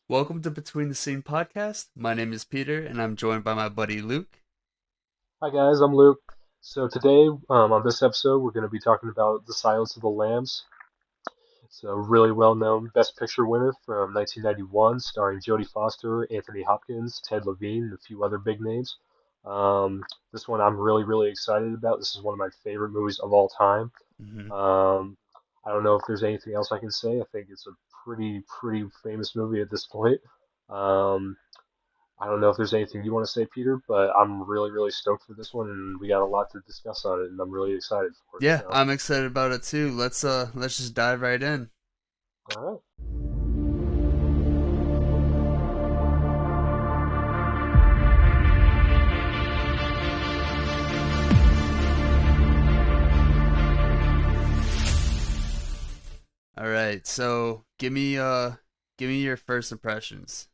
Welcome to Between the Scene podcast. My name is Peter, and I'm joined by my buddy Luke. Hi guys, I'm Luke. So today, on this episode, we're going to be talking about The Silence of the Lambs. It's a really well-known Best Picture winner from 1991, starring Jodie Foster, Anthony Hopkins, Ted Levine, and a few other big names. This one I'm really excited about. This is one of my favorite movies of all time. hmm Um, I don't know if there's anything else I can say. I think it's a pretty famous movie at this point. Um, I don't know if there's anything you want to say, Peter, but I'm really stoked for this one, and we got a lot to discuss on it, and I'm really excited for it. Yeah, So, I'm excited about it too. Let's just dive right in. all right. All right, so give me your first impressions.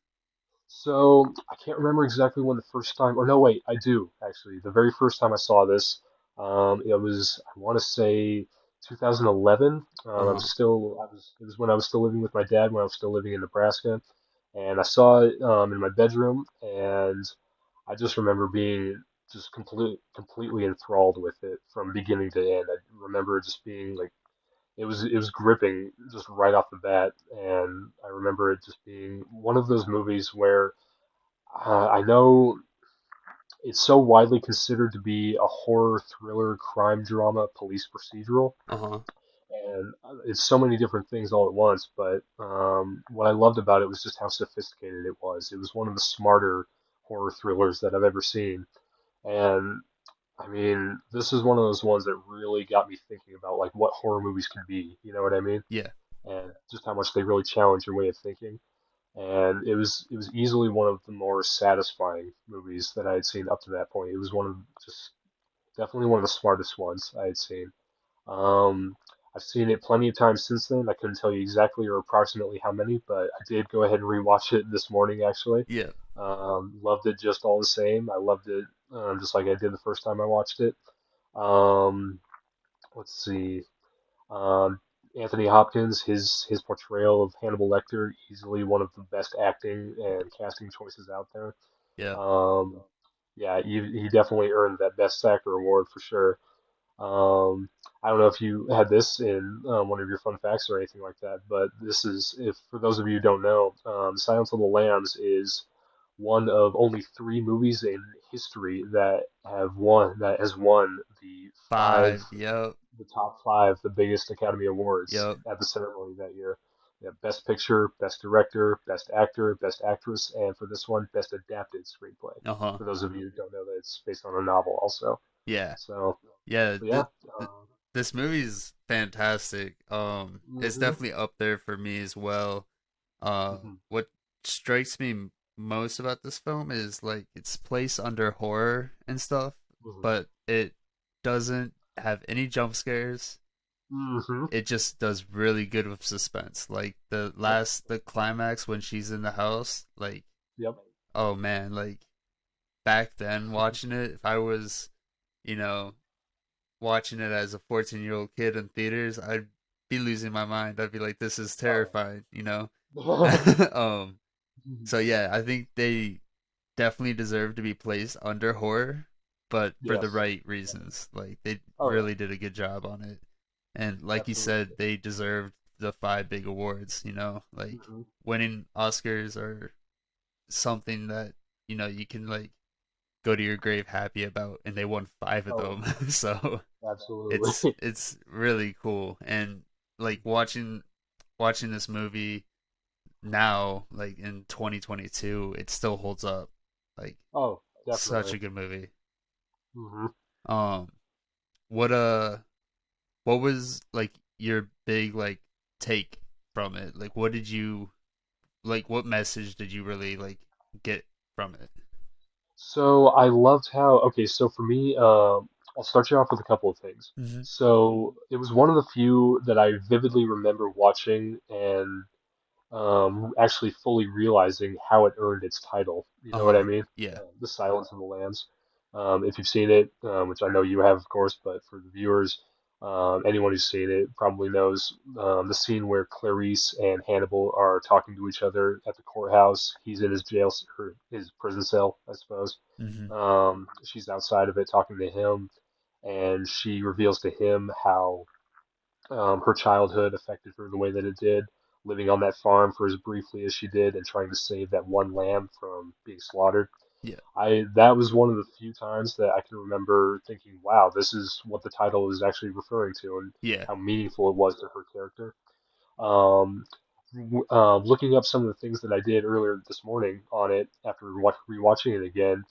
So I can't remember exactly when the first time, or no, wait, I do actually. The very first time I saw this, it was I want to say 2011. Uh-huh. It was when I was still living with my dad when I was still living in Nebraska, and I saw it in my bedroom, and I just remember being just completely enthralled with it from beginning to end. I remember it just being like it was gripping just right off the bat, and I remember it just being one of those movies where I know it's so widely considered to be a horror thriller, crime drama, police procedural, Uh-huh. and it's so many different things all at once. But what I loved about it was just how sophisticated it was. It was one of the smarter horror thrillers that I've ever seen, and I mean, this is one of those ones that really got me thinking about like what horror movies can be. You know what I mean? Yeah. And just how much they really challenge your way of thinking. And it was easily one of the more satisfying movies that I had seen up to that point. It was one of just definitely one of the smartest ones I had seen. Um, I've seen it plenty of times since then. I couldn't tell you exactly or approximately how many, but I did go ahead and rewatch it this morning actually. Yeah. Loved it just all the same. I loved it just like I did the first time I watched it. Um, let's see. Um, Anthony Hopkins, his portrayal of Hannibal Lecter, easily one of the best acting and casting choices out there. Yeah. Um, yeah, he definitely earned that Best Actor award for sure. I don't know if you had this in one of your fun facts or anything like that, but this is, if for those of you who don't know, Silence of the Lambs is one of only three movies in history that has won Five. Yep. the top five, the biggest Academy Awards Yep. at the ceremony that year. Yeah, Best Picture, Best Director, Best Actor, Best Actress, and for this one, Best Adapted Screenplay. Uh-huh. For those of you who don't know that it's based on a novel also. Yeah. So, Yeah. so yeah. This movie's fantastic. It's Mhm, definitely up there for me as well. mhm, What strikes me most about this film is like it's placed under horror and stuff, mhm, but it doesn't have any jump scares. mhm. It just does really good with suspense. Like Yep, the climax when she's in the house, like, yep. oh man, like back then watching it, if I was, you know, watching it as a 14-year-old kid in theaters, I'd be losing my mind. I'd be like, this is Oh terrifying. yeah. um So yeah, I think they definitely deserve to be placed under horror, but for the Yes. right reasons. Like they Oh yeah. really did a good job on it. And like you said, Absolutely. they deserved the five big awards. Like Hmm. winning Oscars are something that, you can like go to your grave happy about and they won five of Oh, them. So it's absolutely. it's really cool. And like watching this movie now, like in 2022, it still holds up. Like Oh, such definitely. a good movie. Hmm. Um, what what was like your big like take from it? Like, what did you like? What message did you really like get from it? So I loved how, okay, so for me, I'll start you off with a couple of things. Hmm. So it was one of the few that I vividly remember watching and actually fully realizing how it earned its title. You Uh know what I huh. mean? Yeah. The Silence of the Lambs. If you've seen it, which I know you have, of course, but for the viewers, Anyone who's seen it probably knows the scene where Clarice and Hannibal are talking to each other at the courthouse. He's in his or his prison cell, I suppose. Hmm. She's outside of it talking to him, and she reveals to him how her childhood affected her the way that it did, living on that farm for as briefly as she did and trying to save that one lamb from being slaughtered. Yeah. I That was one of the few times that I can remember thinking, wow, this is what the title is actually referring to and Yeah. how meaningful it was to her character. Um, Looking up some of the things that I did earlier this morning on it after rewatching it again,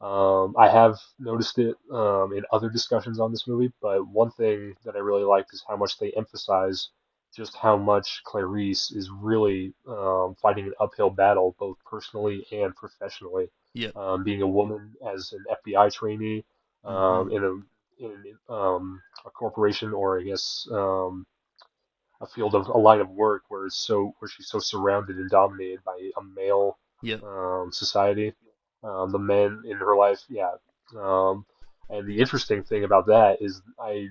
I have noticed it in other discussions on this movie, but one thing that I really liked is how much they emphasize just how much Clarice is really fighting an uphill battle, both personally and professionally. Yep. Being a woman as an FBI trainee Hmm. in a corporation, or I guess a line of work where she's so surrounded and dominated by a male Yep. society, the men in her life, yeah. Um, and the interesting thing about that is I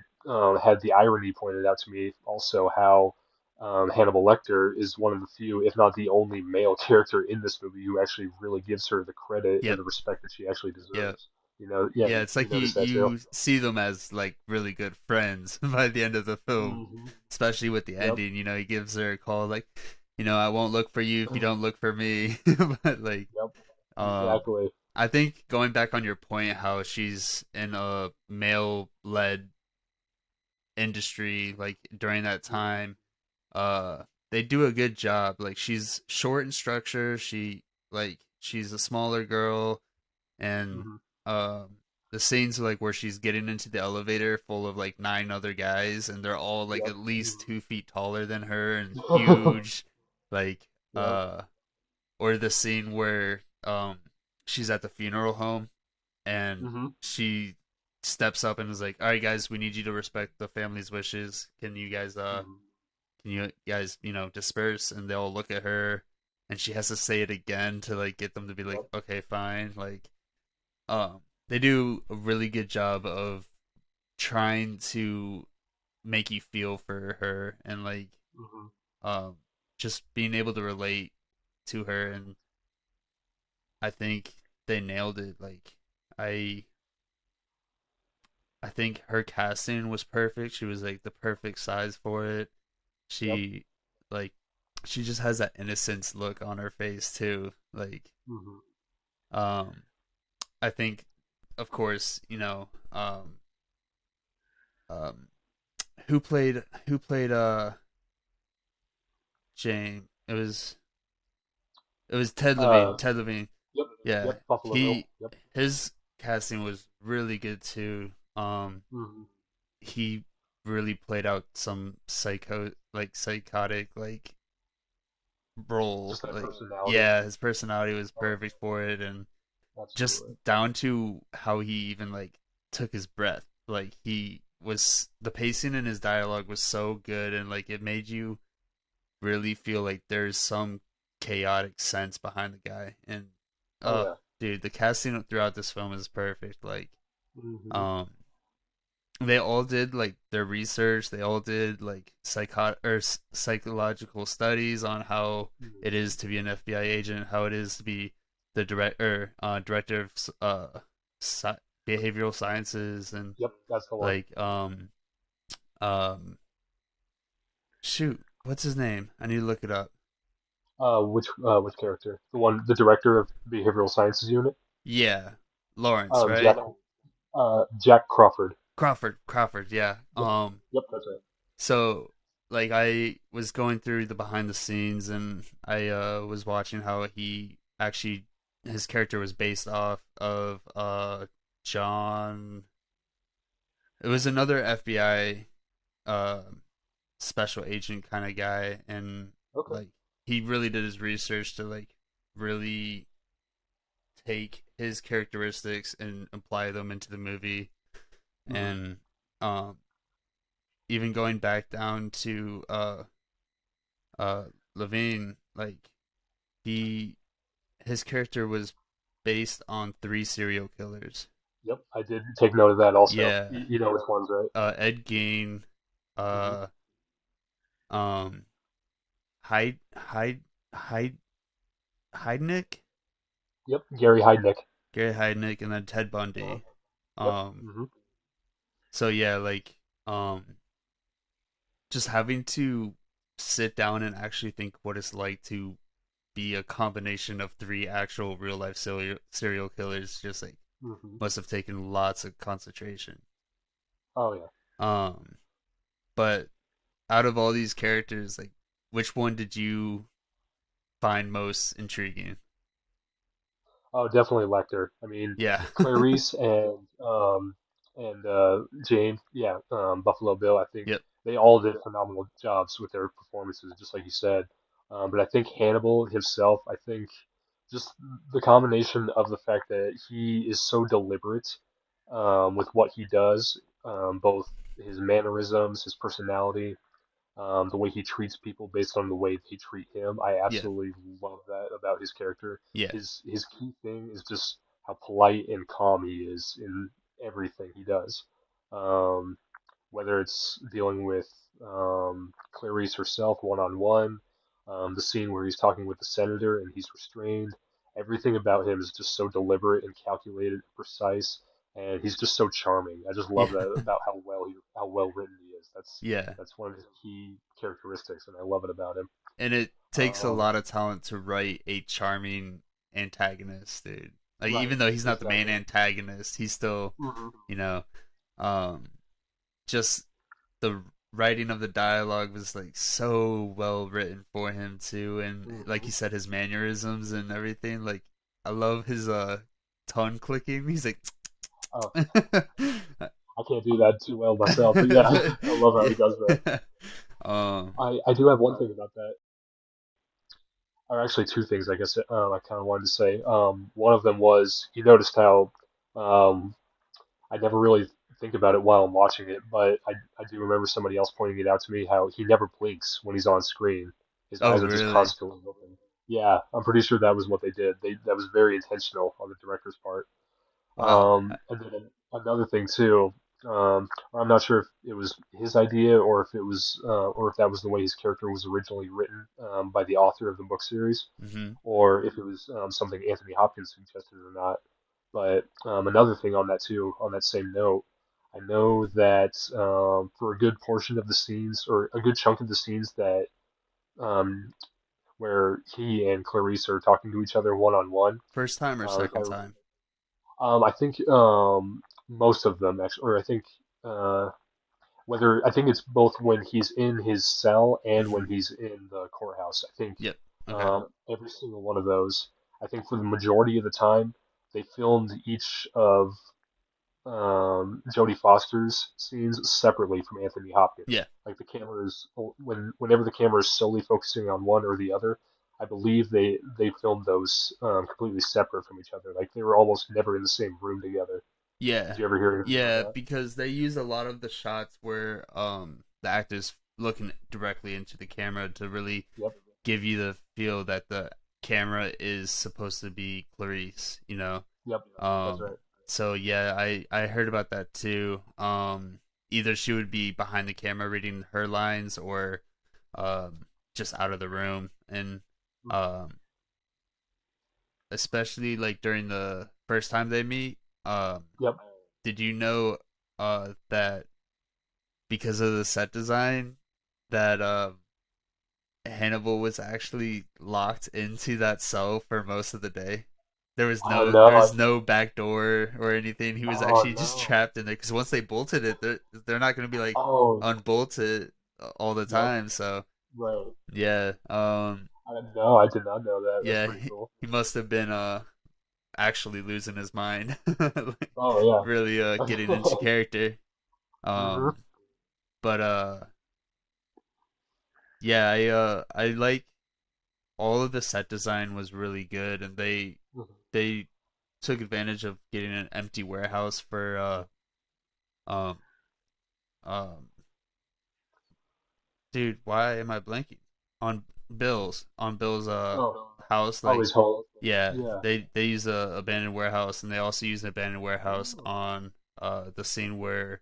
had the irony pointed out to me also how Hannibal Lecter is one of the few, if not the only male character in this movie who actually really gives her the credit and Yep. the respect that she actually Yep. deserves. Yeah, Yeah, it's you like you notice that too. you see them as like really good friends by the end of the film, Hmm. especially with the Yep. ending. He gives her a call like, I won't look for you if you don't look for me. But like, Yep. um, Exactly. I think going back on your point, how she's in a male-led industry, like during that Hmm. time, uh, they do a good job. Like she's short in structure. She's a smaller girl and Hmm. um the scenes like where she's getting into the elevator full of like nine other guys and they're all like Yep. at least Mhm. 2 feet taller than her and huge, like Yep. or the scene where she's at the funeral home and Hmm. she steps up and is like, all right guys, we need you to respect the family's wishes. Hmm. Can you guys disperse? And they all look at her and she has to say it again to like get them to be like, Yep. okay, fine. Like they do a really good job of trying to make you feel for her and like Hmm. um just being able to relate to her, and I think they nailed it. Like I I think her casting was perfect. She was like the perfect size for it. Yep. She like she just has that innocence look on her face too. Like Hmm. um I think of course, um who played James. It was Ted Levine. Uh, Ted Levine. yep. Yeah. Yep. Buffalo Bill. He Yep. his casting was really good too. Hmm. He really played out some psychotic like role. Just that Like personality. yeah, his personality was Oh, perfect for it, and just absolutely. down to how he even like took his breath. Like he was the pacing in his dialogue was so good, and like it made you really feel like there's some chaotic sense behind the guy. And Oh yeah. dude, the casting throughout this film is perfect. Like Hmm. um they all did like their research, they all did like psychological studies on how Hmm. it is to be an FBI agent, how it is to be the director of sci- behavioral sciences, and Yep. That's the one. like um shoot, what's his name? I need to look it up. Which character? The director of Behavioral Sciences Unit. Yeah, Lawrence, Jack. right? Jack Crawford. Crawford, yeah. Yep. Yep. That's right. So like I was going through the behind the scenes and I was watching how he actually his character was based off of John. It was another FBI uh special agent kind of guy, and Okay. like he really did his research to like really take his characteristics and apply them into the movie. Hmm. And um even going back down to uh Levine, like he his character was based on three serial killers. Yep, I did take note of that also. Yeah, You know which ones, right? Ed Gein, Hmm. uh, um, Hyde, Hyde, Heidnick, Yep, Gary Heidnick. Gary Heidnick, and then Ted Uh-huh. Bundy. Yep. Um, Hmm. so yeah, like, just having to sit down and actually think what it's like to be a combination of three actual real life serial killers just like Hmm. must have taken lots of concentration. Oh yeah. Um, but out of all these characters, like which one did you find most intriguing? Oh, definitely Lecter. I mean, Yeah. Clarice and Jane, yeah, Buffalo Bill. I think Yep. they all did phenomenal jobs with their performances, just like you said. But I think Hannibal himself, I think just the combination of the fact that he is so deliberate with what he does, both his mannerisms, his personality, the way he treats people based on the way they treat him. I Yeah. absolutely love that about his character. Yeah. His key thing is just how polite and calm he is in everything he does. Um, whether it's dealing with Clarice herself one on one, the scene where he's talking with the senator and he's restrained. Everything about him is just so deliberate and calculated, and precise, and he's just so charming. I just love Yeah. that about how well written he is. Yeah. That's one of his key characteristics, and I love it about him. And it takes a Um, lot of talent to write a charming antagonist, dude. Like right, even though he's not the main exactly. antagonist, he's still, Hmm. you know, um just the writing of the dialogue was like so well written for him too, and like Hmm. you said, his mannerisms and everything. Like I love his tongue clicking. He's like Oh, I can't do that too well myself, but yeah, I love how yeah. he does that. um I do have one thing about that. Or actually two things, I guess, I kind of wanted to say. One of them was you noticed how um, I never really think about it while I'm watching it, but I do remember somebody else pointing it out to me how he never blinks when he's on screen. His oh eyes are just really? constantly open. Yeah, I'm pretty sure that was what they did. That was very intentional on the director's part. Wow. And then another thing too, I'm not sure if it was his idea or if that was the way his character was originally written by the author of the book series, Mm-hmm. or if it was something Anthony Hopkins suggested or not. But another thing on that too, on that same note, I know that for a good portion of the scenes, or a good chunk of the scenes that um, where he and Clarice are talking to each other one on one, First time or if second time? I think most of them actually, or I think uh, I think it's both when he's in his cell and Mm-hmm. when he's in the courthouse. I think Yep. Okay. every single one of those. I think for the majority of the time, they filmed each of Jodie Foster's scenes separately from Anthony Yeah. Hopkins. Like the cameras, whenever the camera is solely focusing on one or the other, I believe they filmed those completely separate from each other. Like they were almost never in the same room together. Did Yeah. you ever hear anything about Yeah, that? because they use a lot of the shots where the actors looking directly into the camera to really Yep. give you the feel that the camera is supposed to be Clarice, you know. Yep. That's Um right. so yeah, I heard about that too. Either she would be behind the camera reading her lines or just out of the room and Mhm. um especially like during the first time they meet, Yep. did you know that because of the set design that Hannibal was actually locked into that cell for most of the day. Oh There no. was no back door or anything. He was Oh actually just no. trapped in there because once they bolted it, they're not going to be like Oh. unbolted all the Yep. time. So Right. yeah, No, I did not know that. That's yeah, pretty cool. he must have been actually losing his mind, like, Oh really getting yeah. into character. Hmm. Um, but yeah, I like all of the set design was really good, and they took advantage of getting an empty warehouse for um um dude, why am I blanking on Bill's Oh. house? Oh, Like his home. Yeah, Yeah. they use a abandoned warehouse, and they also use an abandoned warehouse Oh, on the scene where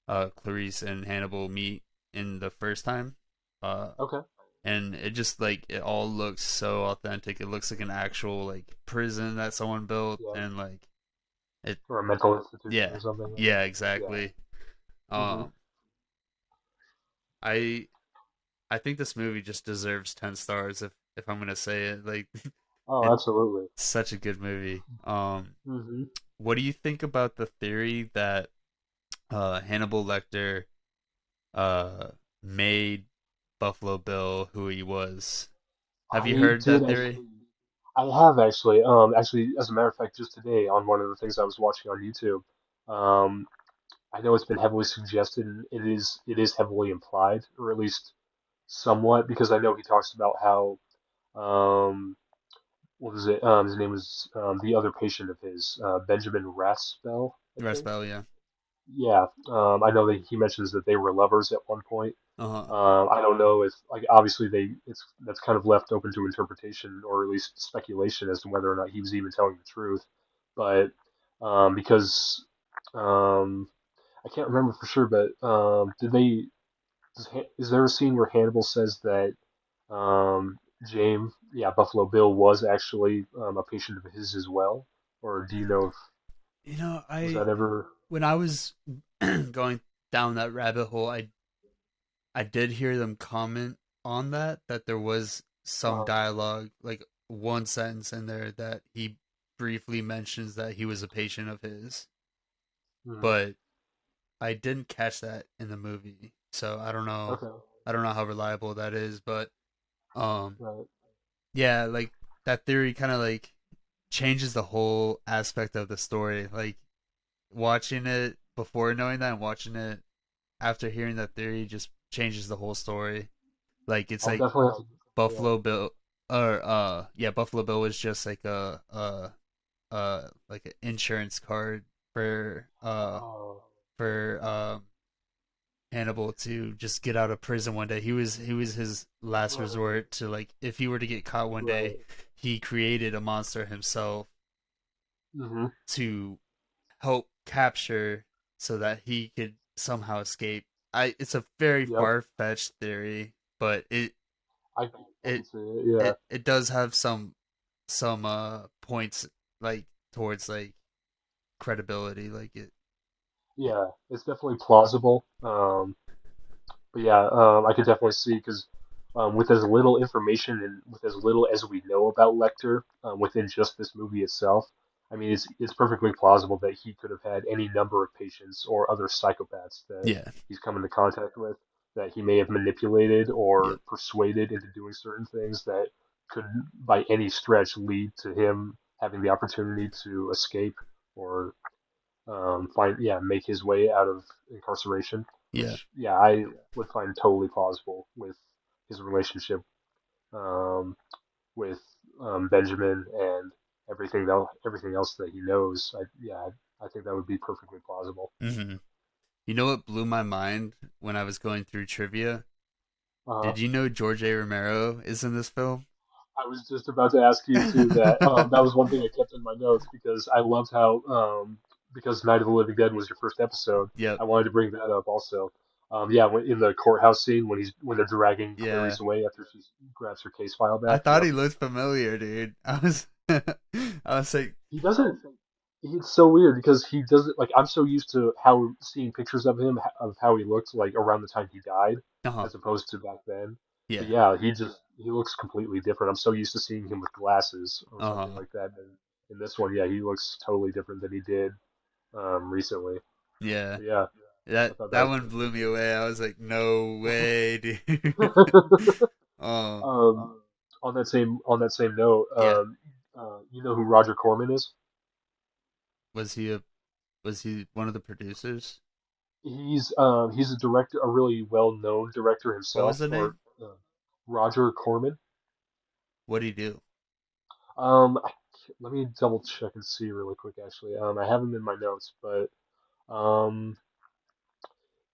Clarice and Hannibal meet in the first time. Uh, okay. and it just like it all looks so authentic. It looks like an actual like prison that someone built, Yeah. and like it. Or a mental institution Yeah, or something. yeah, Yeah. exactly. Hmm. Um, I I think this movie just deserves 10 stars if I'm gonna say it. Like Oh, it's absolutely. such a good movie. Hmm. What do you think about the theory that Hannibal Lecter uh made Buffalo Bill who he was? Have you I heard did that theory? actually. I have actually. Actually, as a matter of fact, just today on one of the things I was watching on YouTube, um, I know it's been heavily suggested, and it is heavily implied, or at least somewhat, because I know he talks about how what was it? His name was the other patient of his, Benjamin Rasbell, I think. Rascal, yeah. Yeah, I know that he mentions that they were lovers at one point. Uh-huh. I don't know if, like, obviously it's that's kind of left open to interpretation or at least speculation as to whether or not he was even telling the truth. But because um, I can't remember for sure, but is there a scene where Hannibal says that yeah, Buffalo Bill was actually a patient of his as well? Or do you know if You know, was I that ever? when I was going down that rabbit hole, I did hear them comment on that there was some Uh, dialogue, like one sentence in there that he briefly mentions that he was a patient of his, hmm, but I didn't catch that in the movie. So I don't know. okay, I don't know how reliable that is, but um right. yeah, like that theory kind of like changes the whole aspect of the story. Like watching it before knowing that and watching it after hearing that theory just changes the whole story. Like it's I'll like definitely have to. Yeah. Buffalo Bill or yeah, Buffalo Bill was just like like an insurance card Oh, for Hannibal to just get out of prison one day. He was his last right, resort to like if he were to get caught one day, right. he created a monster himself Hmm. to help capture so that he could somehow escape. I It's a very Yep. far fetched theory, but I can it see it. Yeah. it does have some points like towards like credibility, like it Yeah. It's definitely plausible. But yeah, I could definitely see because with as little information and with as little as we know about Lecter within just this movie itself, I mean, it's perfectly plausible that he could have had any number of patients or other psychopaths that yeah, he's come into contact with that he may have manipulated yeah, or persuaded into doing certain things that could, by any stretch, lead to him having the opportunity to escape or make his way out of incarceration, yeah. which, yeah, I would find totally plausible with his relationship um, with Benjamin and everything else that he knows. I think that would be perfectly plausible. Hmm. You know what blew my mind when I was going through trivia? Uh, Did you know George A. Romero is in this film? I was just about to ask you too that that was one thing I kept in my notes because I loved how because Night of the Living Dead was your first episode. Yep. I wanted to bring that up also. Yeah, in the courthouse scene when they're dragging Yeah. Clarice away after she grabs her case file I back. thought Yep. he looked familiar, dude. I was like, He doesn't. It's so weird because he doesn't like. I'm so used to how seeing pictures of him of how he looked like around the time he died, uh-huh. as opposed to back then. But Yeah. yeah, he looks completely different. I'm so used to seeing him with glasses or something Uh-huh. like that. And in this one, yeah, he looks totally different than he did recently. Yeah. But yeah, I That thought that that was one pretty blew me cool. away. I was like, no way, dude. um um, on that same note, yeah. you know who Roger Corman is? Was he a was he one of the producers? He's a director, a really well-known director What was himself, the or name? Roger Corman. What did he do? I, let me double check and see really quick. Actually, I have him in my notes, but um,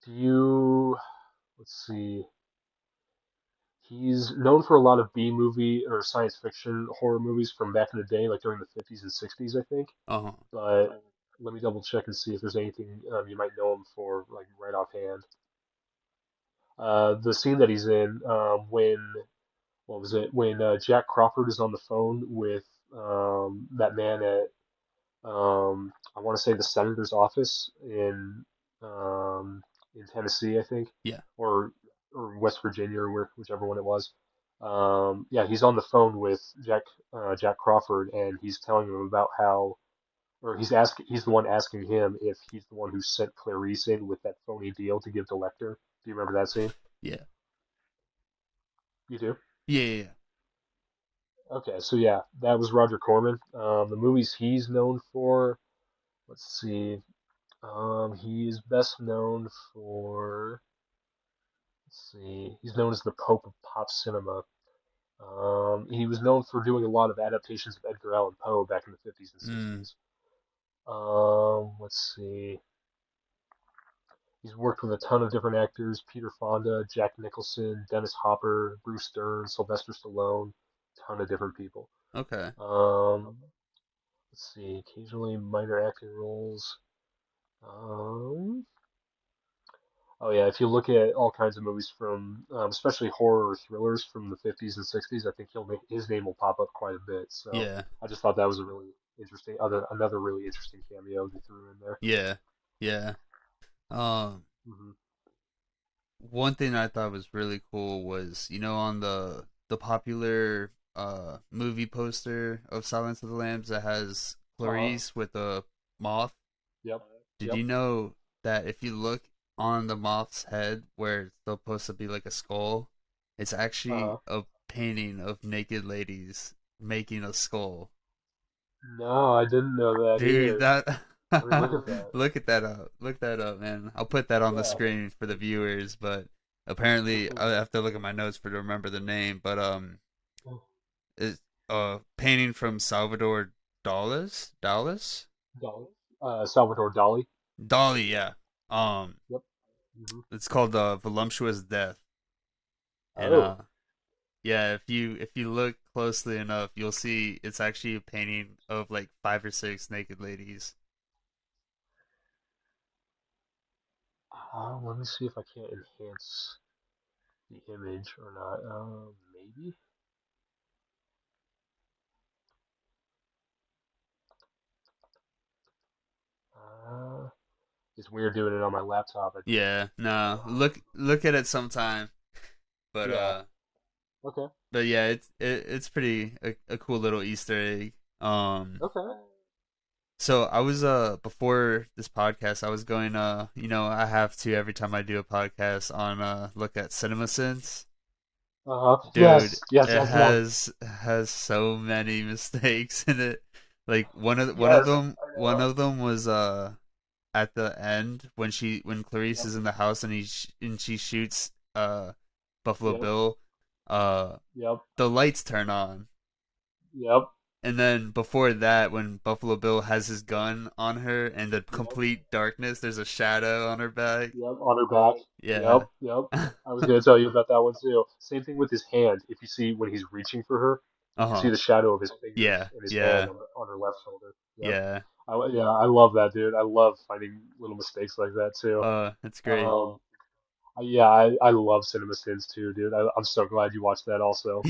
do you? Let's see. He's known for a lot of B movie or science fiction horror movies from back in the day, like during the 50s and 60s, I think. Uh-huh. But let me double check and see if there's anything you might know him for, like right offhand. The scene that he's in when what was it? When Jack Crawford is on the phone with that man at I want to say the senator's office um, in Tennessee, I think, Yeah. or or West Virginia, or whichever one it was. Yeah, he's on the phone with Jack Crawford, and he's telling him about how, or he's the one asking him if he's the one who sent Clarice in with that phony deal to give to Lecter. Do you remember that scene? Yeah. You do? Yeah, yeah, yeah. Okay, so yeah, that was Roger Corman. The movies he's known for, let's see. He is best known for, let's see, he's known as the Pope of Pop Cinema. He was known for doing a lot of adaptations of Edgar Allan Poe back in the 50s and Mm, 60s. Let's see. He's worked with a ton of different actors: Peter Fonda, Jack Nicholson, Dennis Hopper, Bruce Dern, Sylvester Stallone, ton of different people. okay. Um, let's see, occasionally minor acting roles. Um, Oh yeah, if you look at all kinds of movies from, especially horror or thrillers from the 50s and 60s, I think his name will pop up quite a bit. So Yeah. I just thought that was a really another really interesting cameo they threw in there. Yeah. Yeah. Um Hmm. One thing I thought was really cool was, on the popular movie poster of Silence of the Lambs that has Uh-huh. Clarice with a moth. Yep. Did Yep. you know that if you look on the moth's head where it's supposed to be like a skull, it's actually Uh-huh. a painting of naked ladies making a skull. No, I didn't know that Dude, either. that Let me look at that. look at that up. Look that up, man. I'll put that on the Yeah. screen for the viewers, but apparently I have to look at my notes for to remember the name, but it's a painting from Salvador Dallas? Dali. Salvador Dali. Dali, yeah. Um Yep. Hmm. it's called Voluptuous Death. And Oh. yeah, if you look closely enough, you'll see it's actually a painting of like five or six naked ladies. Let me see if I can't enhance the image or not. Maybe. Uh, It's weird doing it on my laptop. Yeah, no. Um, Look at it sometime. But yeah. Okay. yeah, it's pretty a cool little Easter egg. Okay. So I was before this podcast, I was going I have to every time I do a podcast on look at CinemaSins. Uh-huh. Dude, Yes. Yes. it Yes. Yes. has so many mistakes in it. Like Yes. I one know. of them was at the end when Clarice Yep. is in the house and she shoots Buffalo Yep. Bill, uh Yep. the lights turn on. Yep. And then before that, when Buffalo Bill has his gun on her and the Yep. complete darkness, there's a shadow on her back. Yep. On her back. Yep. Yeah. Yep. I was gonna tell you about that one too. Same thing with his hand. If you see when he's reaching for her, you can see Uh-huh. the shadow of his fingers Yeah. and his hand Yeah. on her left shoulder. Yep. Yeah. Yeah, I love that, dude. I love finding little mistakes like that too. It's great. Um, yeah, I love Cinema Sins too, dude. I'm so glad you watched that also.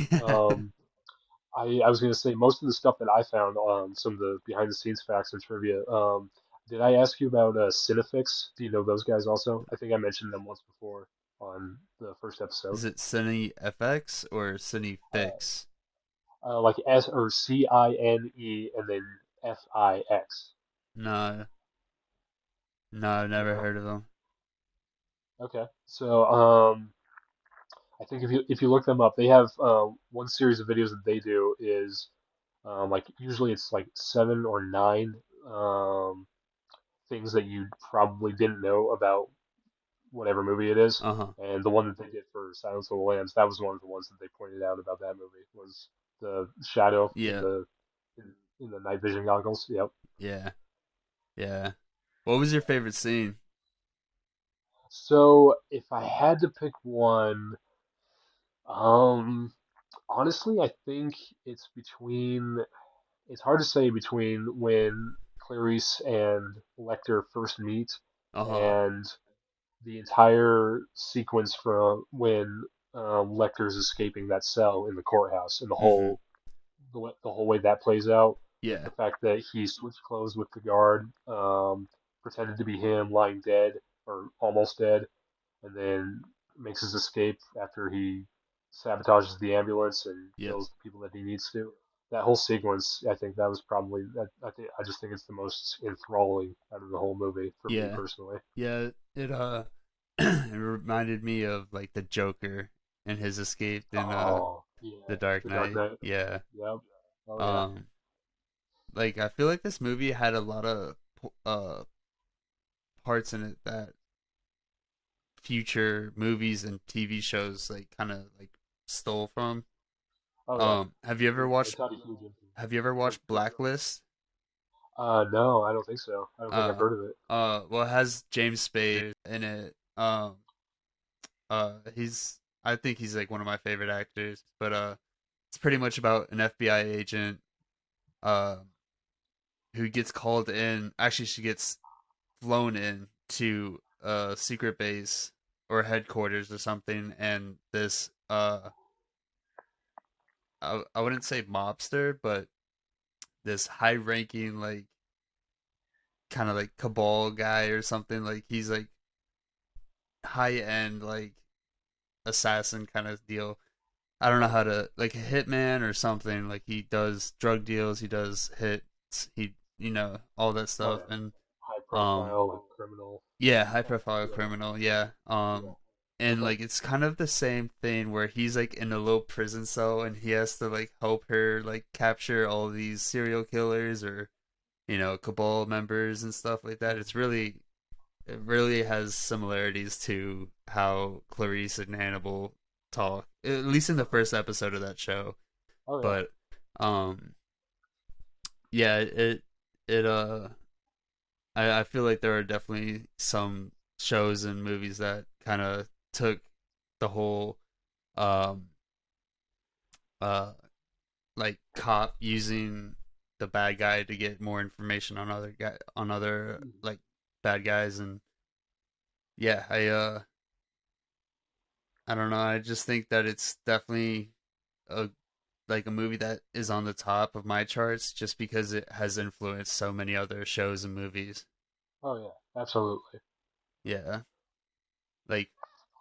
I was gonna say most of the stuff that I found, some of the behind the scenes facts and trivia. Did I ask you about Cinefix? Do you know those guys also? I think I mentioned them once before on the first episode. Is it Cine FX or Cine Uh, Fix? like S or CINE and then FIX. No. No, I've never No. heard of them. Okay. So I think if you look them up, they have one series of videos that they do is like usually it's like seven or nine um, things that you probably didn't know about whatever movie it is. Uh-huh. And the one that they did for Silence of the Lambs, that was one of the ones that they pointed out about that movie was the shadow Yeah. in the night vision goggles. Yep. Yeah. Yeah. What was your favorite scene? So if I had to pick one, Um, Honestly, I think it's between. It's hard to say between when Clarice and Lecter first meet Uh-huh. and the entire sequence from when Lecter's escaping that cell in the courthouse and Mm-hmm. the whole way that plays out. Yeah. The fact that he switched clothes with the guard, pretended to be him lying dead or almost dead, and then makes his escape after he sabotages the ambulance and Yep. kills the people that he needs to. That whole sequence, I think that was probably that. I just think it's the most enthralling out of the whole movie for me Yeah. personally. Yeah. It it reminded me of like the Joker and his escape in Oh The yeah, Dark The Dark Knight. Knight. Yeah. Yep. Oh yeah. Um like I feel like this movie had a lot of parts in it that future movies and TV shows like kind of like stole from. Oh yeah. Have you ever watched It's had a huge influence. Oh, go ahead. Blacklist? No, I don't think so. I don't think I've Uh heard of it. well, it has James Spade in it. He's I think he's like one of my favorite actors, but it's pretty much about an FBI agent uh who gets called in. Actually, she gets flown in to a secret base or headquarters or something, and this I wouldn't say mobster, but this high ranking like kind of like cabal guy or something. Like he's like high end like assassin kind of deal. I don't know how to like a hitman or something. Like he does drug deals, he does hits, he all that Oh stuff, yeah, and high um profile like criminal. yeah, high Like profile yeah, criminal, yeah. yeah. And Okay. like it's kind of the same thing where he's like in a little prison cell and he has to like help her like capture all these serial killers or cabal members and stuff like that. It really has similarities to how Clarice and Hannibal talk, at least in the Okay. first episode of that show. Oh yeah. But um, yeah, it I feel like there are definitely some shows and movies that kind of took the whole um uh like cop using the bad guy to get more information on other Mhm. like bad guys, and yeah, I don't know. I just think that it's definitely a like a movie that is on the top of my charts just because it has influenced so many other shows and movies. Oh yeah. Absolutely. Yeah. Like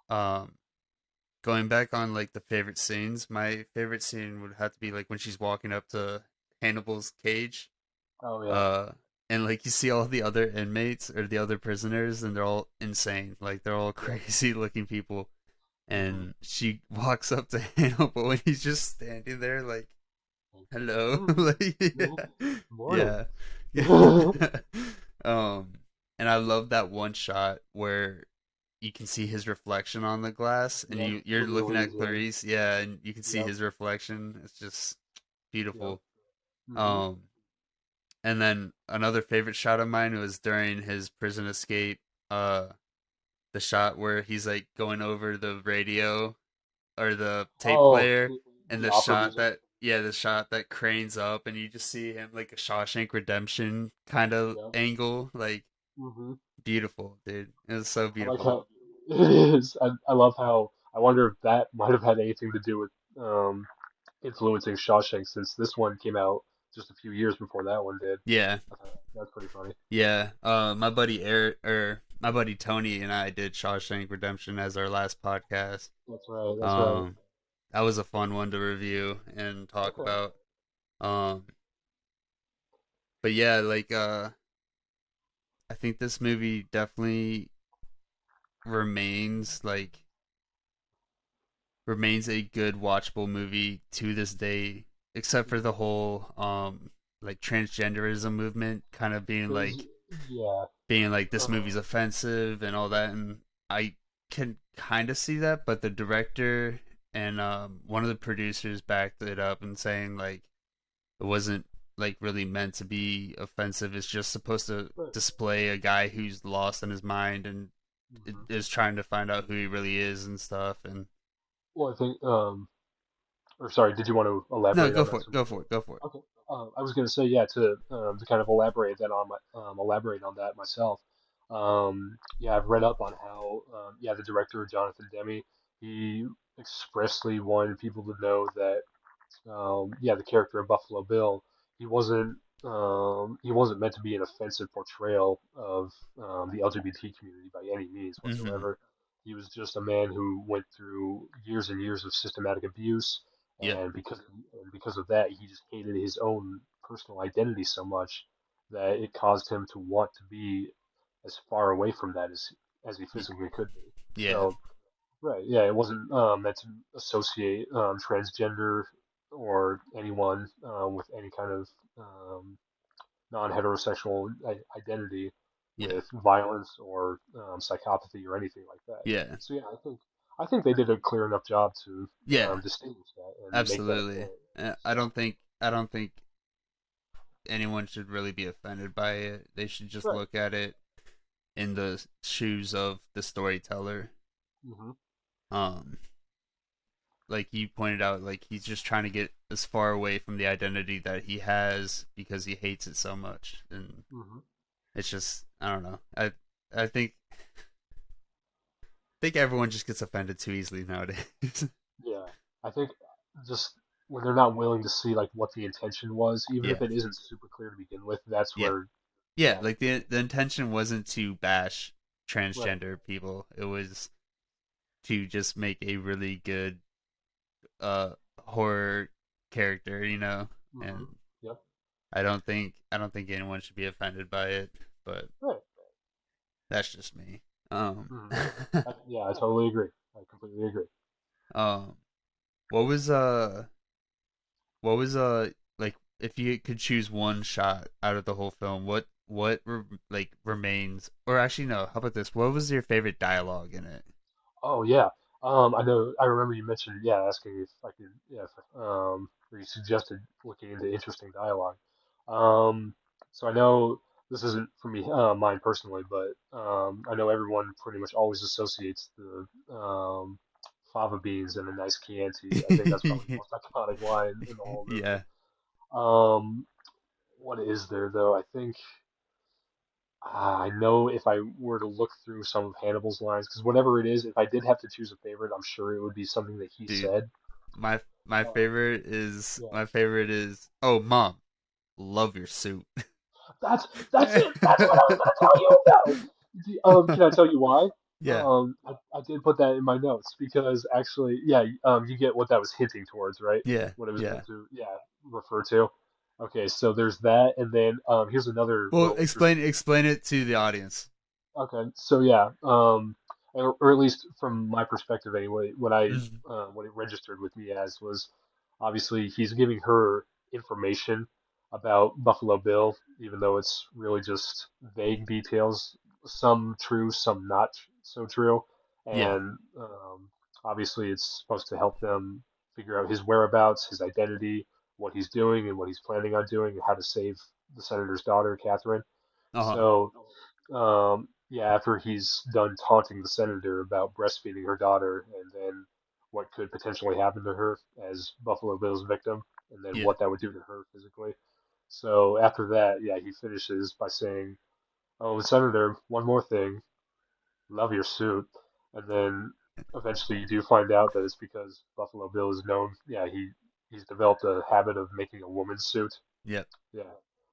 um going back on like the favorite scenes, my favorite scene would have to be like when she's walking up to Hannibal's cage. Oh yeah. Uh and like you see all the other inmates or the other prisoners and they're all insane. Like they're all Yep. crazy looking people. Mhm. And she walks up to Hannibal and he's just standing there like hello. Mhm. Like Mhm. Morning. yeah. Yeah. um and I love that one shot where you can see his reflection on the glass and Yep. you're When he looking leans at in. Clarice, yeah, and you can see Yep. his reflection. It's just Yep. beautiful. Mhm. Um and then another favorite shot of mine was during his prison escape, uh the shot where he's like going over the radio or the tape Oh, player, and the opera music. the shot that cranes up and you just see him like a Shawshank Redemption kind of Yep. angle, like Mhm. beautiful, dude. It was so I like beautiful. how it is. I love how. I wonder if that might have had anything to do with influencing Shawshank, since this one came out just a few years before that one did. Yeah, I thought that's pretty funny. yeah. My buddy Eric or my buddy Tony and I did Shawshank Redemption as our last podcast. That's right. That's right. Um, that was a fun one to review and talk Okay. about. Um, but yeah, like I think this movie definitely remains like remains a good watchable movie to this day, except for the Mhm. whole like transgenderism movement kind of There's yeah. being like this Uh, movie's offensive and all that, and I can kind of see that, but the director and one of the producers backed it up and saying like it wasn't like really meant to be offensive. It's just supposed to but display a guy who's lost in his mind and mhm. is trying to find out who he really is and stuff. And well, I think or sorry, did you want to No, elaborate go on for that it. some Go more? for it. Go for it. Okay. I was going to say, yeah, to kind of elaborate on that myself. Yeah, I've read up on how, yeah, the director Jonathan Demme, he expressly wanted people to know that, yeah, the character of Buffalo Bill, he wasn't meant to be an offensive portrayal of the LGBT community by any means Mm-hmm. whatsoever. He was just a man who went through years and years of systematic abuse, Yep. and because of that, he just hated his own personal identity so much that it caused him to want to be as far away from that as he Y- physically could be. Yeah. So, right, yeah, it wasn't meant to associate transgender or anyone with any kind of um, non-heterosexual identity Yeah. with violence or psychopathy or anything like that. Yeah. So yeah, I think they did a clear enough job to Yeah. distinguish that and make that Absolutely. apparent. So I don't think anyone should really be offended by it. They should just right, look at it in the shoes of the storyteller. hmm Um, like you pointed out, like he's just trying to get as far away from the identity that he has because he hates it so much, and hmm it's just I don't know. I think everyone just gets offended too easily nowadays. yeah, I think just when they're not willing to see like what the intention was, even if Yeah. it isn't super clear to begin with, that's Yeah. where Yeah, yeah, like the intention wasn't to bash right, transgender people. It was to just make a really good uh horror character, you know. hmm And yep, I don't think anyone should be offended by it, but right. that's just me. Um hmm Yeah, I totally agree. I completely agree. um what was what was like if you could choose one shot out of the whole film, like remains, or actually no, how about this? What was your favorite dialogue in it? Oh yeah. I know. I remember you mentioned, yeah, asking if I could, yeah, or you suggested looking into interesting dialogue. Um, so I know this isn't for me, mine personally, but I know everyone pretty much always associates the fava beans and a nice Chianti. I think that's probably the most iconic line in the whole movie. Yeah. What is there though? I think. I know if I were to look through some of Hannibal's lines, because whatever it is, if I did have to choose a favorite, I'm sure it would be something that he Dude, said. Um, yeah, my favorite is oh mom, love your suit. that's it. That's what I was gonna tell you about. Can I tell you why? Yeah. I did put that in my notes because actually, yeah, you get what that was hinting towards, right? Yeah. What it was Yeah. meant to, yeah, refer to. Okay, so there's that, and then here's another Well, little interesting. explain it to the audience. Okay, so yeah, or at least from my perspective anyway, Mhm. what it registered with me as was obviously he's giving her information about Buffalo Bill, even though it's really just vague details, some true, some not so true, Yeah. and obviously it's supposed to help them figure out his whereabouts, his identity, what he's doing, and what he's planning on doing, and how to save the senator's daughter, Catherine. Uh-huh. So yeah, after he's done taunting the senator about breastfeeding her daughter and then what could potentially happen to her as Buffalo Bill's victim, and then Yeah. what that would do to her physically. So after that, yeah, he finishes by saying, "Oh, Senator, one more thing. Love your suit." And then eventually you do find out that it's because Buffalo Bill is known. Yeah, he's developed a habit of making a woman's suit. Yep. Yeah.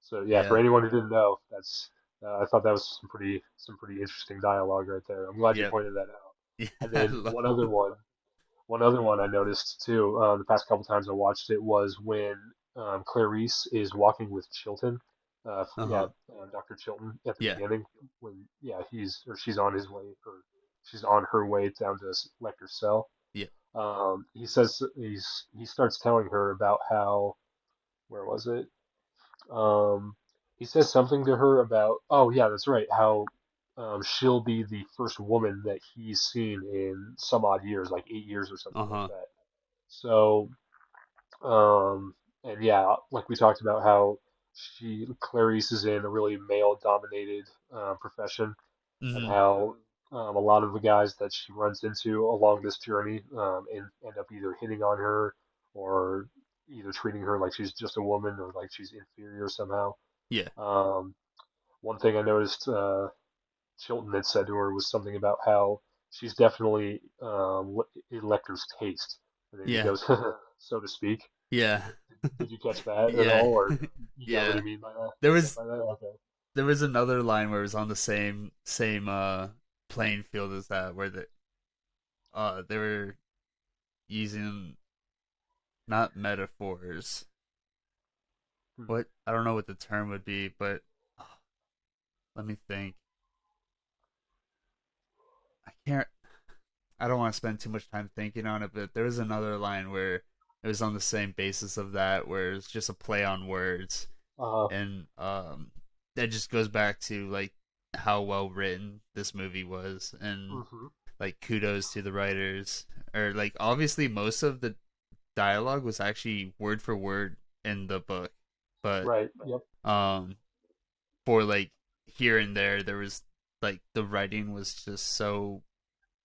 So yeah, for Yeah. anyone who didn't know, that's I thought that was some pretty interesting dialogue right there. I'm glad you Yep. pointed that out. Yeah. And I then love one other one I noticed too. The past couple times I watched it was when Clarice is walking with Chilton. Yeah, Uh-huh. Dr. Chilton at the Yeah. beginning when yeah she's on his way or she's on her way down to Lecter's cell. Yep. He starts telling her about how where was it? Um, he says something to her about, oh yeah, that's right, how she'll be the first woman that he's seen in some odd years, like 8 years or something like Uh-huh. that. So, and yeah, like we talked about how Clarice is in a really male-dominated profession, and Mhm. how a lot of the guys that she runs into along this journey and end up either hitting on her or either treating her like she's just a woman or like she's inferior somehow. Yeah, Um, One thing I noticed Chilton had said to her was something about how she's definitely in Lecter's taste. And then he yeah, goes, so to speak. yeah, Did you catch that at yeah, all, or you got what yeah. I mean by that? There Get was by that? Okay. there was another line where it was on the same playing field as that, where they were using not metaphors. Hmm. What, I don't know what the term would be, but oh, let me think. I can't. I don't want to spend too much time thinking on it, but there was another line where it was on the same basis of that, where it's just a play on words, Uh, and that just goes back to like how well written this movie was, and hmm. like kudos to the writers. Or like obviously most of the dialogue was actually word for word in the book, but Right. Yep. um for like here and there was like the writing was just so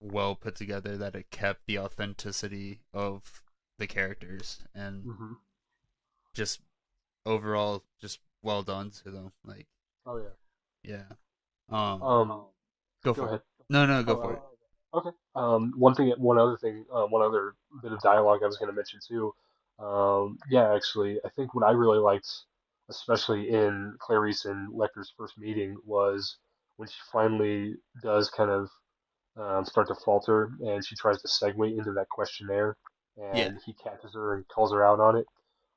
well put together that it kept the authenticity of the characters, and Hmm. just overall just well done to them. Like, Oh yeah. yeah. Um Um, go Go for it. ahead. No, go for Oh, it. okay. One other bit of dialogue I was going to mention too. Yeah, actually, I think what I really liked, especially in Clarice and Lecter's first meeting, was when she finally does kind of start to falter, and she tries to segue into that questionnaire, Yeah, and he catches her and calls her out on it.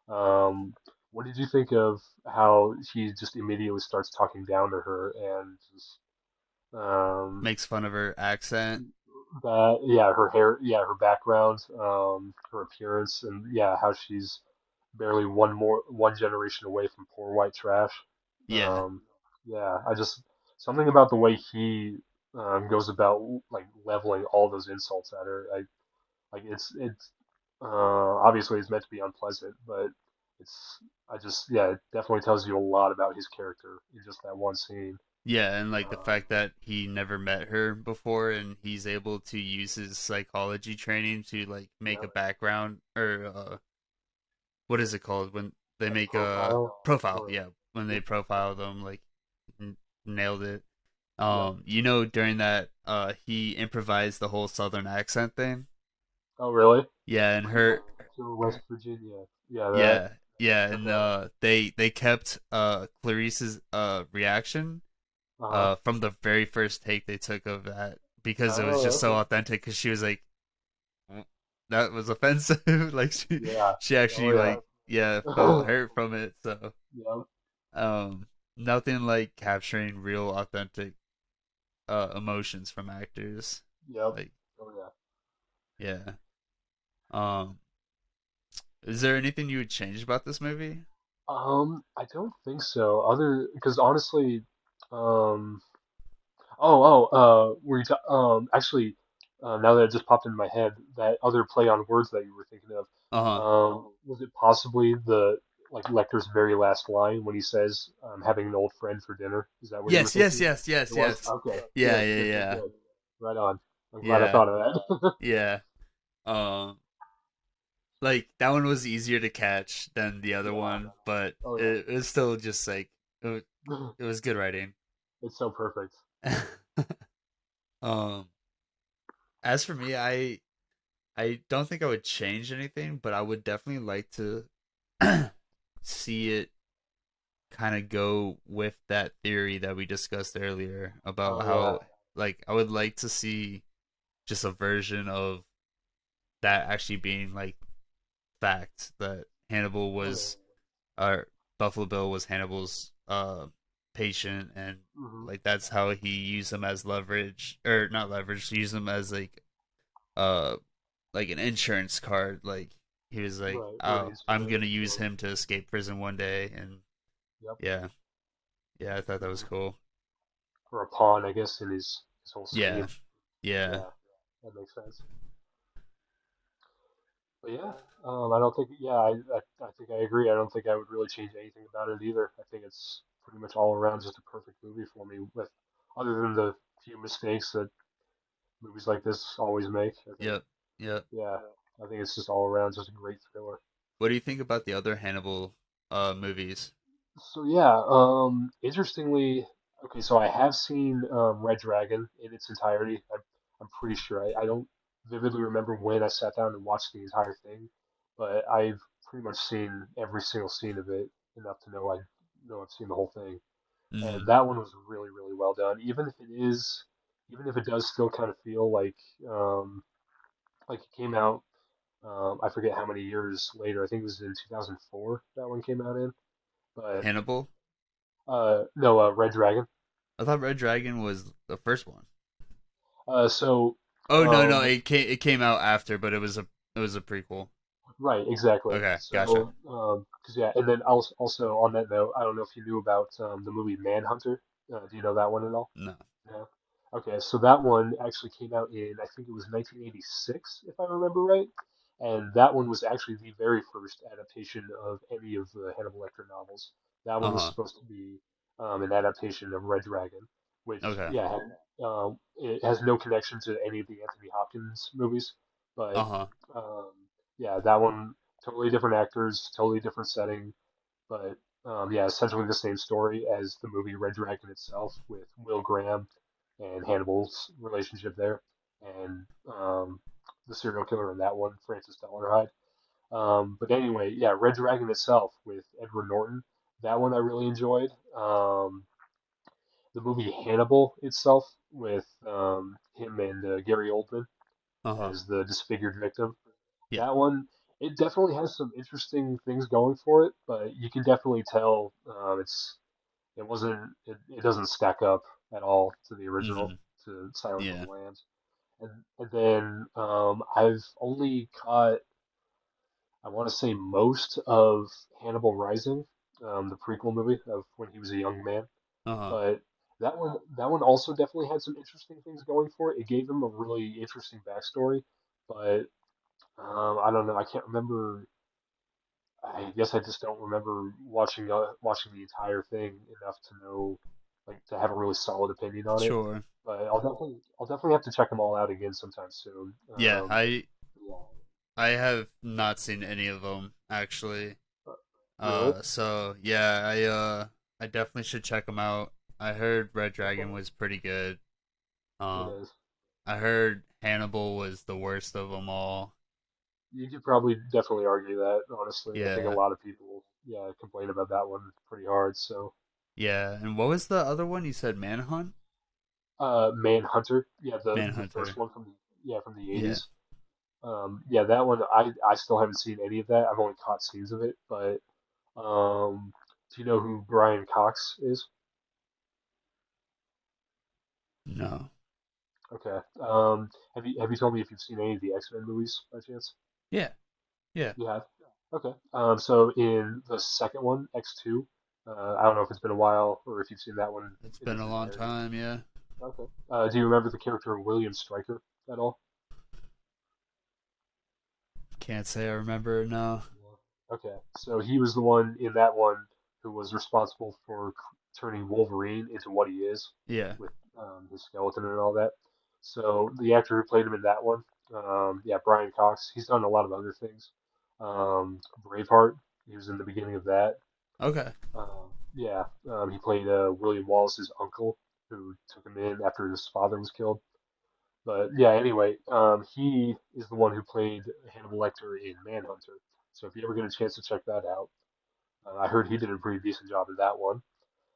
Um, what did you think of how he just immediately starts talking down to her and just makes fun of her accent. that yeah, her hair, yeah, her background, her appearance, and yeah, how she's barely one generation away from poor white trash. Yeah, Um, yeah, I just something about the way he goes about like leveling all those insults at her. I like obviously it's meant to be unpleasant, but it's I just yeah, it definitely tells you a lot about his character in just that one scene. yeah, and like the Um, fact that he never met her before, and he's able to use his psychology training to like make yeah, a background, or what is it called when they make a profile profile? or Yeah, when they yep, profile them, like nailed it. yep. During that, he improvised the whole Southern accent thing. Oh, really? Yeah, and her, To West Virginia. Yeah, that. yeah, yeah, and Okay. they kept Clarice's reaction Uh-huh. from the very first take they took of that, because it was Oh, just so okay. authentic. Because she was like, that was offensive. Like Yeah. she Oh, actually yeah. like, yeah, felt hurt from it. So Yep. nothing like capturing real authentic emotions from actors. Yep. Like, Oh, yeah. yeah. Um, is there anything you would change about this movie? I don't think so. Other, because honestly, um, were you actually, now that it just popped into my head, that other play on words that you were thinking of, Uh huh. was it possibly the like Lecter's very last line when he says, having an old friend for dinner? Is that what you were Yes, yes, thinking of? yes, It yes, was? yes. Okay. Yeah, Good, yeah, good, good, yeah, good. Right on. I'm glad I yeah, thought of that. yeah. Um, like that one was easier to catch than the other Yeah. one, but Oh it was still just like it was, yeah. it was good writing. It's so perfect. um, as for me, I don't think I would change anything, but I would definitely like to see it kind of go with that theory that we discussed earlier about Oh yeah. how, like, I would like to see just a version of that actually being like fact, that Hannibal Oh yeah. was, or Buffalo Bill was Hannibal's patient, and Hmm. like that's how he used them as leverage, or not leverage, used them as uh like an insurance card. Like he was like, Right. Right. oh, I'm Instrument gonna use or him to escape prison one day, and yep. yeah, yeah, I thought that was Hmm. cool. Or a pawn, I guess, in his whole Yeah, scheme. yeah, Yeah, that makes sense. But yeah, I don't think. Yeah, I think I agree. I don't think I would really change anything about it either. I think it's pretty much all around just a perfect movie for me. With other than the few mistakes that movies like this always make. I think, Yep. Yep. yeah, I think it's just all around just a great thriller. What do you think about the other Hannibal movies? So yeah, interestingly, okay, so I have seen Red Dragon in its entirety. I'm pretty sure. I don't vividly remember when I sat down and watched the entire thing, but I've pretty much seen every single scene of it enough to know I know I've seen the whole thing. Mm-hmm. And that one was really, really well done. Even if it does still kind of feel um, like it came out. I forget how many years later. I think it was in 2004 that one came out in. But Hannibal? no, Red Dragon. I thought Red Dragon was the first one. So, Oh no, no, um, it came out after, but it was a prequel. right, exactly. Okay, gotcha. So, 'cause yeah, and then also on that note, I don't know if you knew about the movie Manhunter. Do you know that one at all? No. No. Okay, so that one actually came out in, I think it was 1986, if I remember right. And that one was actually the very first adaptation of any of the Hannibal Lecter novels. That one Uh was huh. supposed to be an adaptation of Red Dragon, which, Okay. yeah, it has no connection to any of the Anthony Hopkins movies. Uh But, huh. um, yeah, that one, totally different actors, totally different setting. But yeah, essentially the same story as the movie Red Dragon itself, with Will Graham and Hannibal's relationship there, and the serial killer in that one, Francis Dollarhide. But anyway, yeah, Red Dragon itself with Edward Norton, that one I really enjoyed. The movie Hannibal itself with him and Gary Oldman Uh huh. as the disfigured victim. Yeah. That one, it definitely has some interesting things going for it, but you can definitely tell it doesn't stack up at all to the Mm-hmm. original, to Silence of Yeah. the Lambs. And then I've only caught, I want to say, most of Hannibal Rising, the prequel movie of when he was a young man. Uh huh. But that one also definitely had some interesting things going for it. It gave him a really interesting backstory, but I don't know. I can't remember. I guess I just don't remember watching the entire thing enough to know, like, to have a really solid opinion on it. Sure. But I'll definitely have to check them all out again sometime soon. Yeah. I Yeah. I have not seen any of them actually. Really? So yeah, I definitely should check them out. I heard Red Dragon Okay. was pretty good. It Um, is. I heard Hannibal was the worst of them all. You could probably definitely argue that, honestly. I think a Yeah. lot of people, yeah, complain about that one pretty hard. So, Yeah. And what was the other one? You said Manhunt? Manhunter, yeah, the first Manhunter. one from the Yeah. 80s. Yeah, that one I still haven't seen any of that. I've only caught scenes of it, but do you know who Brian Cox is? No. Okay. Have you told me if you've seen any of the X-Men movies by chance? Yeah. Yeah. You have. Okay. So in the second one, X2, I don't know if it's been a while or if you've seen that one It's in been its a long entirety. time. Yeah. Okay. Do you remember the character William Stryker at all? Can't say I remember. No. Yeah. Okay. So he was the one in that one who was responsible for turning Wolverine into what he is, Yeah. with his skeleton and all that. So the actor who played him in that one, yeah, Brian Cox. He's done a lot of other things. Braveheart. He was in the beginning of that. Okay. Yeah, he played William Wallace's uncle, who took him in after his father was killed. But yeah, anyway, he is the one who played Hannibal Lecter in Manhunter. So if you ever get a chance to check that out, I heard he did a pretty decent job in that one.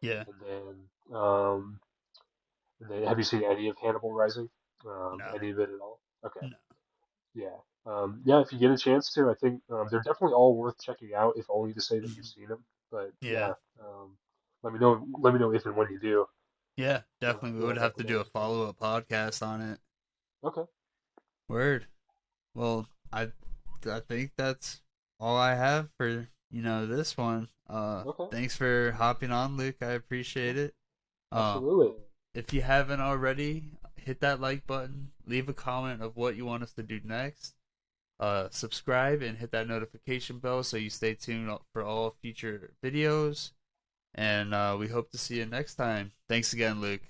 Yeah. And then have you seen any of Hannibal Rising? No. Any of it at all? Okay, No. yeah, yeah. If you get a chance to, I think they're definitely all worth checking out, if only to say that you've Mhm. seen them. But Yeah. yeah, let me know. Let me know if and when you do. Yeah. Definitely. We Yeah, would have to definitely do a understand. follow up podcast on it. Okay, Word. Well, I think that's all I have for this one. okay, Thanks for hopping on, Luke. I yeah, appreciate it. Uh, absolutely. if you haven't already, hit that like button. Leave a comment of what you want us to do next. Subscribe and hit that notification bell so you stay tuned for all future videos. And we hope to see you next time. Thanks again, Luke.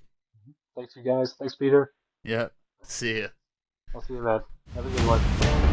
Thanks, you guys. Thanks, Peter. Yep. See ya. I'll see you, man. Have a good one.